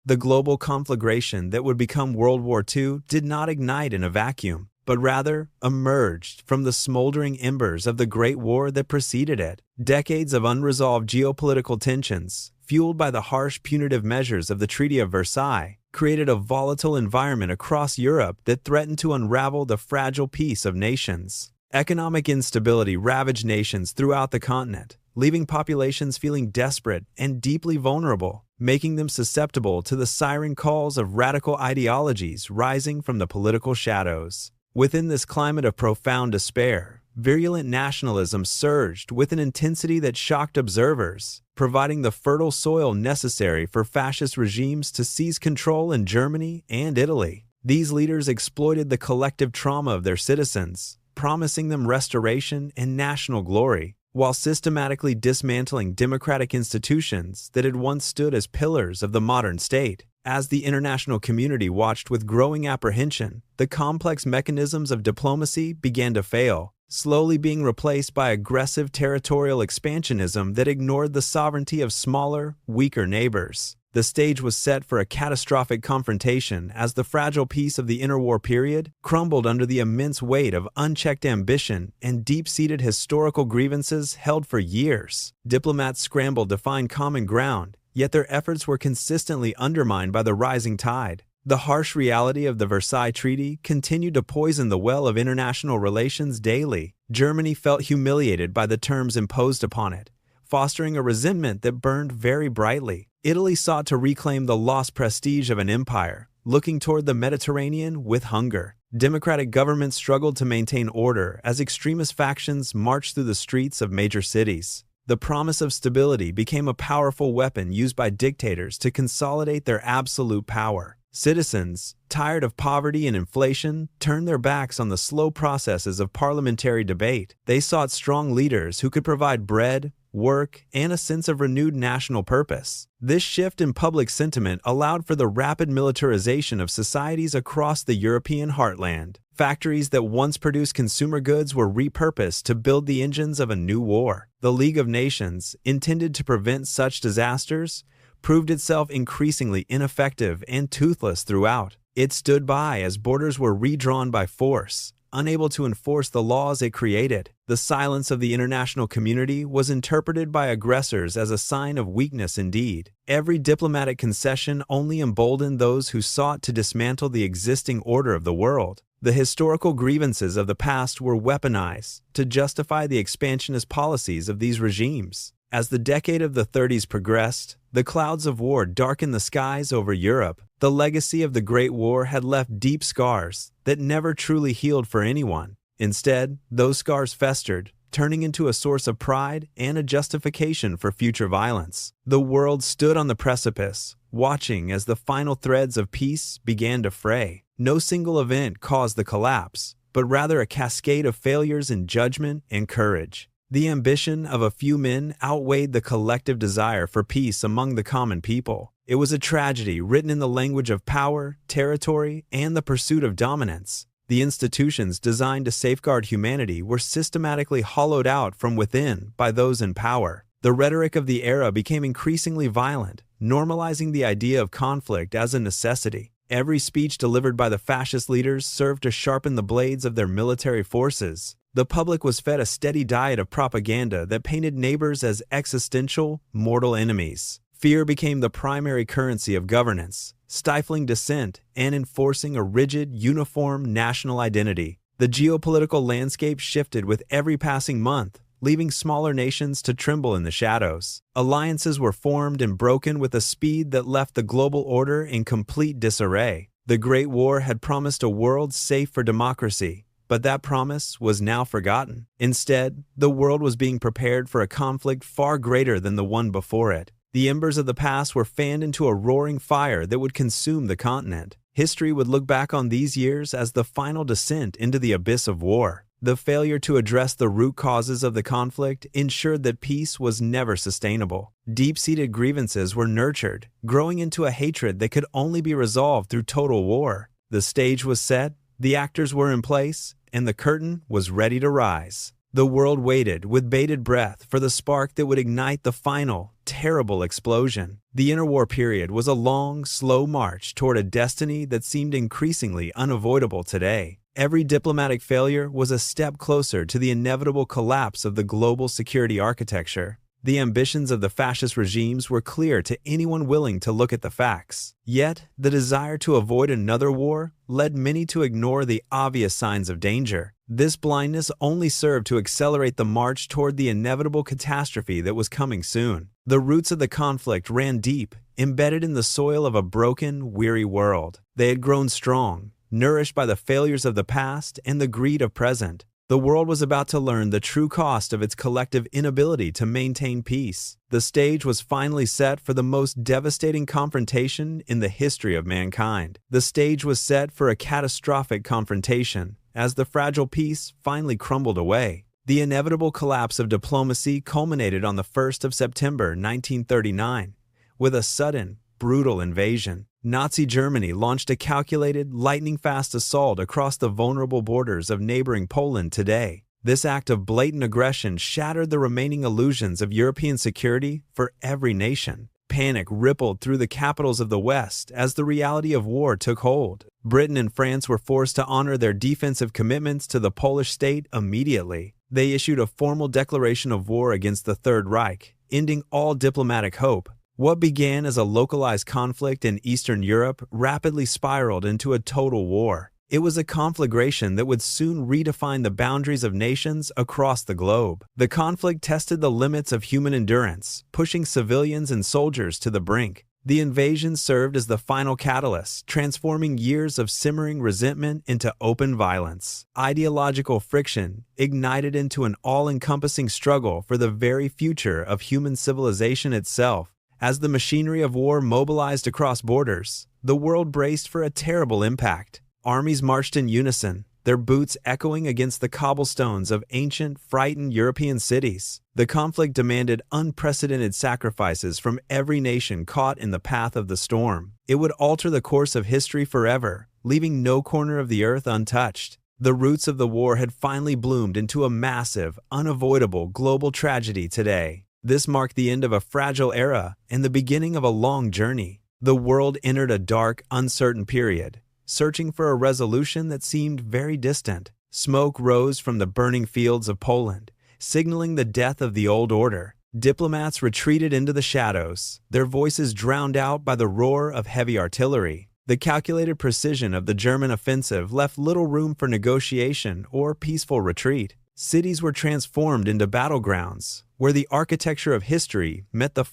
The global conflagration that would become World War II did not ignite in a vacuum, but rather emerged from the smoldering embers of the Great War that preceded it. Decades of unresolved geopolitical tensions, fueled by the harsh punitive measures of the Treaty of Versailles, created a volatile environment across Europe that threatened to unravel the fragile peace of nations. Economic instability ravaged nations throughout the continent, leaving populations feeling desperate and deeply vulnerable, making them susceptible to the siren calls of radical ideologies rising from the political shadows. Within this climate of profound despair, virulent nationalism surged with an intensity that shocked observers, providing the fertile soil necessary for fascist regimes to seize control in Germany and Italy. These leaders exploited the collective trauma of their citizens, promising them restoration and national glory, while systematically dismantling democratic institutions that had once stood as pillars of the modern state. As the international community watched with growing apprehension, the complex mechanisms of diplomacy began to fail, slowly being replaced by aggressive territorial expansionism that ignored the sovereignty of smaller, weaker neighbors. The stage was set for a catastrophic confrontation as the fragile peace of the interwar period crumbled under the immense weight of unchecked ambition and deep-seated historical grievances held for years. Diplomats scrambled to find common ground, yet their efforts were consistently undermined by the rising tide. The harsh reality of the Versailles Treaty continued to poison the well of international relations daily. Germany felt humiliated by the terms imposed upon it, fostering a resentment that burned very brightly. Italy sought to reclaim the lost prestige of an empire, looking toward the Mediterranean with hunger. Democratic governments struggled to maintain order as extremist factions marched through the streets of major cities. The promise of stability became a powerful weapon used by dictators to consolidate their absolute power. Citizens, tired of poverty and inflation, turned their backs on the slow processes of parliamentary debate. They sought strong leaders who could provide bread, work, and a sense of renewed national purpose. This shift in public sentiment allowed for the rapid militarization of societies across the European heartland. Factories that once produced consumer goods were repurposed to build the engines of a new war. The League of Nations, intended to prevent such disasters, proved itself increasingly ineffective and toothless throughout. It stood by as borders were redrawn by force, unable to enforce the laws it created. The silence of the international community was interpreted by aggressors as a sign of weakness indeed. Every diplomatic concession only emboldened those who sought to dismantle the existing order of the world. The historical grievances of the past were weaponized to justify the expansionist policies of these regimes. As the decade of the 30s progressed, the clouds of war darkened the skies over Europe. The legacy of the Great War had left deep scars that never truly healed for anyone. Instead, those scars festered, turning into a source of pride and a justification for future violence. The world stood on the precipice, watching as the final threads of peace began to fray. No single event caused the collapse, but rather a cascade of failures in judgment and courage. The ambition of a few men outweighed the collective desire for peace among the common people. It was a tragedy written in the language of power, territory, and the pursuit of dominance. The institutions designed to safeguard humanity were systematically hollowed out from within by those in power. The rhetoric of the era became increasingly violent, normalizing the idea of conflict as a necessity. Every speech delivered by the fascist leaders served to sharpen the blades of their military forces. The public was fed a steady diet of propaganda that painted neighbors as existential, mortal enemies. Fear became the primary currency of governance, stifling dissent and enforcing a rigid, uniform national identity. The geopolitical landscape shifted with every passing month, leaving smaller nations to tremble in the shadows. Alliances were formed and broken with a speed that left the global order in complete disarray. The Great War had promised a world safe for democracy, but that promise was now forgotten. Instead, the world was being prepared for a conflict far greater than the one before it. The embers of the past were fanned into a roaring fire that would consume the continent. History would look back on these years as the final descent into the abyss of war. The failure to address the root causes of the conflict ensured that peace was never sustainable. Deep-seated grievances were nurtured, growing into a hatred that could only be resolved through total war. The stage was set, the actors were in place, and the curtain was ready to rise. The world waited with bated breath for the spark that would ignite the final, terrible explosion. The interwar period was a long, slow march toward a destiny that seemed increasingly unavoidable today. Every diplomatic failure was a step closer to the inevitable collapse of the global security architecture. The ambitions of the fascist regimes were clear to anyone willing to look at the facts. Yet, the desire to avoid another war led many to ignore the obvious signs of danger. This blindness only served to accelerate the march toward the inevitable catastrophe that was coming soon. The roots of the conflict ran deep, embedded in the soil of a broken, weary world. They had grown strong, nourished by the failures of the past and the greed of present. The world was about to learn the true cost of its collective inability to maintain peace. The stage was finally set for the most devastating confrontation in the history of mankind. The stage was set for a catastrophic confrontation as the fragile peace finally crumbled away. The inevitable collapse of diplomacy culminated on the 1st of September 1939 with a sudden, brutal invasion. Nazi Germany launched a calculated, lightning-fast assault across the vulnerable borders of neighboring Poland today. This act of blatant aggression shattered the remaining illusions of European security for every nation. Panic rippled through the capitals of the West as the reality of war took hold. Britain and France were forced to honor their defensive commitments to the Polish state immediately. They issued a formal declaration of war against the Third Reich, ending all diplomatic hope. What began as a localized conflict in Eastern Europe rapidly spiraled into a total war. It was a conflagration that would soon redefine the boundaries of nations across the globe. The conflict tested the limits of human endurance, pushing civilians and soldiers to the brink. The invasion served as the final catalyst, transforming years of simmering resentment into open violence. Ideological friction ignited into an all-encompassing struggle for the very future of human civilization itself. As the machinery of war mobilized across borders, the world braced for a terrible impact. Armies marched in unison, their boots echoing against the cobblestones of ancient, frightened European cities. The conflict demanded unprecedented sacrifices from every nation caught in the path of the storm. It would alter the course of history forever, leaving no corner of the earth untouched. The roots of the war had finally bloomed into a massive, unavoidable global tragedy today. This marked the end of a fragile era and the beginning of a long journey. The world entered a dark, uncertain period, searching for a resolution that seemed very distant. Smoke rose from the burning fields of Poland, signaling the death of the old order. Diplomats retreated into the shadows, their voices drowned out by the roar of heavy artillery. The calculated precision of the German offensive left little room for negotiation or peaceful retreat. Cities were transformed into battlegrounds, where the architecture of history met the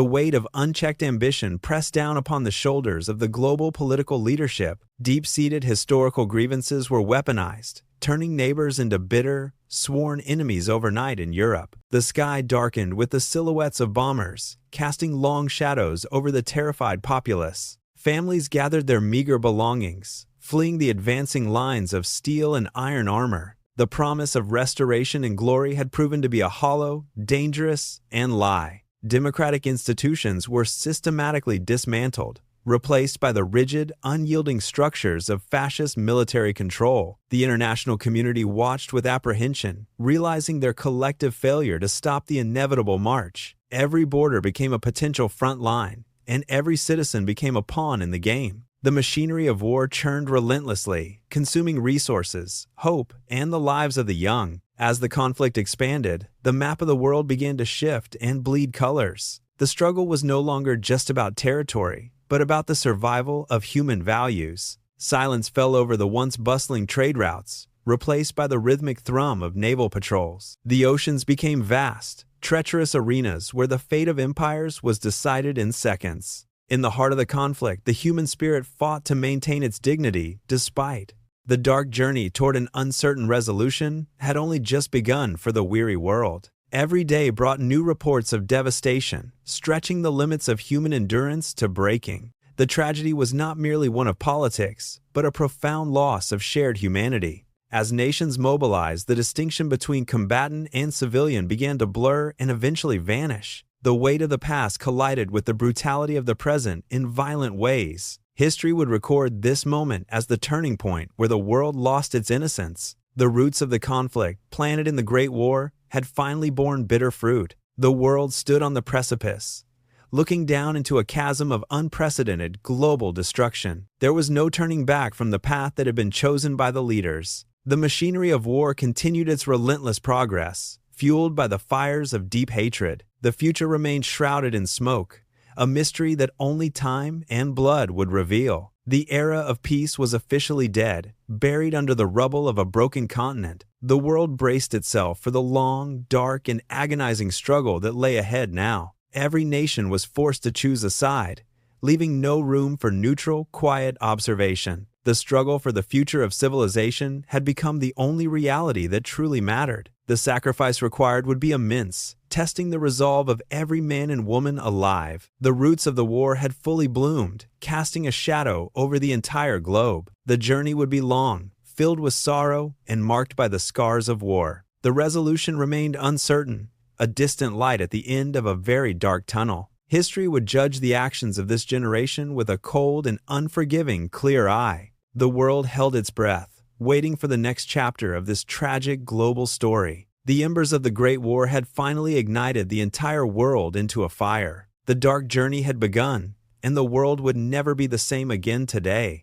weight of unchecked ambition pressed down upon the shoulders of the global political leadership. Deep-seated historical grievances were weaponized, turning neighbors into bitter, sworn enemies overnight in Europe. The sky darkened with the silhouettes of bombers, casting long shadows over the terrified populace. Families gathered their meager belongings, fleeing the advancing lines of steel and iron armor. The promise of restoration and glory had proven to be a hollow, dangerous, and lie. Democratic institutions were systematically dismantled, replaced by the rigid, unyielding structures of fascist military control. The international community watched with apprehension, realizing their collective failure to stop the inevitable march. Every border became a potential front line, and every citizen became a pawn in the game. The machinery of war churned relentlessly, consuming resources, hope, and the lives of the young. As the conflict expanded, the map of the world began to shift and bleed colors. The struggle was no longer just about territory, but about the survival of human values. Silence fell over the once bustling trade routes, replaced by the rhythmic thrum of naval patrols. The oceans became vast, treacherous arenas where the fate of empires was decided in seconds. In the heart of the conflict, the human spirit fought to maintain its dignity despite. The dark journey toward an uncertain resolution had only just begun for the weary world. Every day brought new reports of devastation, stretching the limits of human endurance to breaking. The tragedy was not merely one of politics, but a profound loss of shared humanity. As nations mobilized, the distinction between combatant and civilian began to blur and eventually vanish. The weight of the past collided with the brutality of the present in violent ways. History would record this moment as the turning point where the world lost its innocence. The roots of the conflict, planted in the Great War, had finally borne bitter fruit. The world stood on the precipice, looking down into a chasm of unprecedented global destruction. There was no turning back from the path that had been chosen by the leaders. The machinery of war continued its relentless progress, fueled by the fires of deep hatred. The future remained shrouded in smoke, a mystery that only time and blood would reveal. The era of peace was officially dead, buried under the rubble of a broken continent. The world braced itself for the long, dark, and agonizing struggle that lay ahead now. Every nation was forced to choose a side, leaving no room for neutral, quiet observation. The struggle for the future of civilization had become the only reality that truly mattered. The sacrifice required would be immense, testing the resolve of every man and woman alive. The roots of the war had fully bloomed, casting a shadow over the entire globe. The journey would be long, filled with sorrow and marked by the scars of war. The resolution remained uncertain, a distant light at the end of a very dark tunnel. History would judge the actions of this generation with a cold and unforgiving clear eye. The world held its breath, waiting for the next chapter of this tragic global story. The embers of the Great War had finally ignited the entire world into a fire. The dark journey had begun, and the world would never be the same again today.